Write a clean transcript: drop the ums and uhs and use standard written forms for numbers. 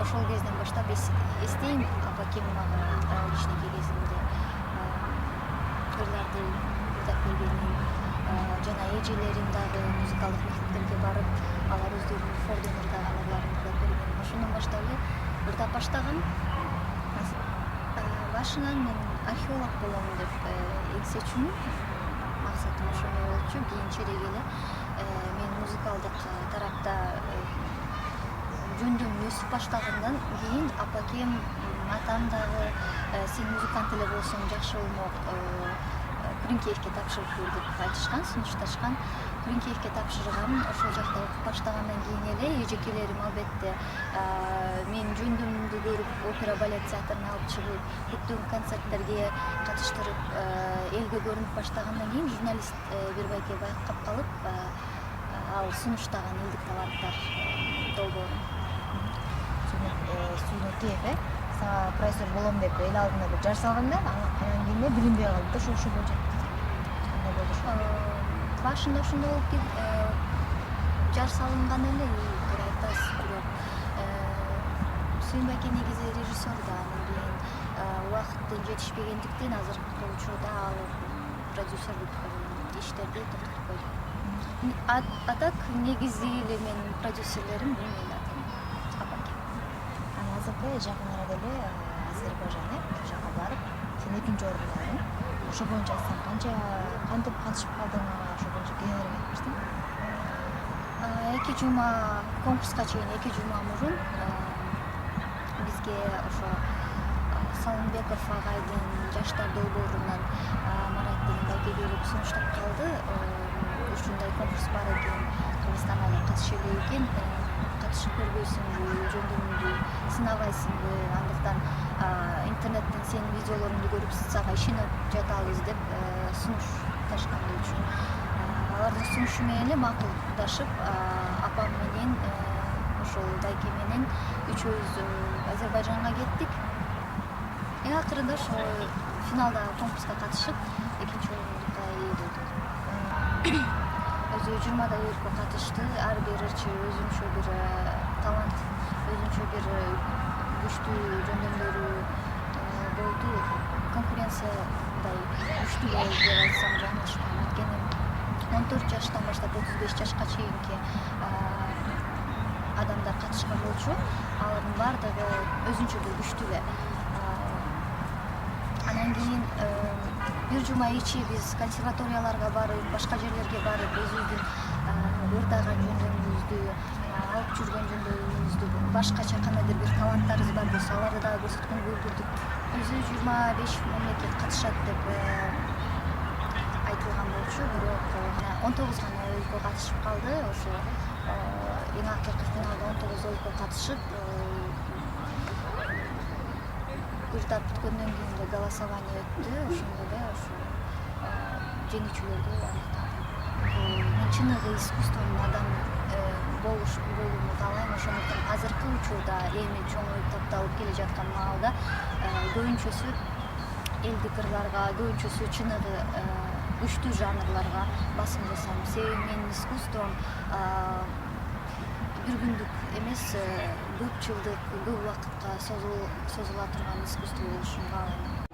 ошол кезден баштап эстейм апакем мага кичинекей кезимде кырларды ырдап бергенин жана эжелерим дагы музыкалдык мектептерге барып алар өздөрүнүн фордон ырдаган ырларын ырдап берген. Ошондон баштап эле ырдап баштагам. Башынан мен археолог болом деп элестечүмүн. Максатым ошондой болчу. Кийинчерээк эле мен музыкалдык тарапта жөндөн өсүп баштагандан кийин апакем, атам дагы сен музыкант эле болсоң жакшы болмок, Күрүнкеевке тапшырып көр деп айтышкан, сунушташкан. Күрүнкеевке тапшыргам. Ошол жакта окуп баштагандан кийин эле эжекелерим албетте мен жөндөмдү көрүп, опера балет театрына алып чыгып, көптөгөн концерттерге катыштырып, элге көрүнүп баштагандан кийин журналист бир байке байкап калып, ал сунуштаган элдик таланттар долбоорун. Сүйнөкеев сага профессор болом деп эл алдында бир жар салганда, анан кийин билинбей калды да, ошо болчу. Кандай болду? Башында ошондой болуп жар салынган эле, туура айтасыз, бирок Сүйүнбай аке негизи режиссер да, анан кийин убакыттын жетишпегендиктен азыркы учурда ал продюсерлик иштерди токтотуп койду. А так негизи эле менин продюсерлерим бул менин атам, апакем. Азыркы жакын арада эле Азербайжан жака барып, сен 2-орундадың. Ошо боюнча айтсаң, кантип катышып калдың, ошо боюнча кеңирээк айтып берсең? 2 жума конкурска чейин 2 жума мурун бизге ошо Салымбеков агайдын жаштар долбоорунан Марат деген байке келип сунуштап калды. Ушундай конкурс бар экен, Кыргызстандан эле катышалы экен, катышып көрбөйсүңбү, жөндөмүңдү сынабайсыңбы, андыктан интернеттен сенин видеолоруңду көрүп сага ишенип жатабыз деп сунушташкан болчу. Алардын сунушу менен эле макулдашып, апам менен ошол байке менен үчөөбүз Азербайжанга кеттик. Акырында ошо финалда конкурска катышып, 2-орундукка ээ болдук. Өзү 20 өркө катышты. Ар бир ырчы өзүнчө бир талант, өзүнчө бир күчтүү жөндөмдөрү болду. Конкуренциядай күчтүү болду деп айтсам жаңылышпайм. Анткени 14 жаштан баштап 35 жашка чейинки адамдар катышкан болчу. Алардын баардыгы өзүнчө бир күчтүү эле. Анан кийин 1 жума ичи биз консерваторияларга барып, башка жерлерге барып, өзүбүздүн ырдаган жөндөмүбүздү, алып жүргөн жөндөмүбүздү, башкача кандайдыр бир таланттарыбыз бар болсо, аларды дагы көрсөткөнгө үлгүрдүк. Өзү 25 мамлекет катышат деп айтылган болчу, бирок 19 гана өлкө катышып калды. Ошо эң акыркы финалда 19 өлкө катышып, ырдап бүткөндөн кийин эле голосование өттү. Ошондо эле ошо жеңүүчүлөрдү аныктадым. Мен чыныгы искусствонун адамы болууну каалайм. Ошондуктан азыркы учурда эми чоңоюп тапталып келе жаткан маалда көбүнчөсү элдик ырларга, көбүнчөсү чыныгы күчтүү жанрларга басым жасайм. Себеби менин искусством бир күндүк эмес, көп жылдык, көп убакытка созула турган искусство болушун каалайм.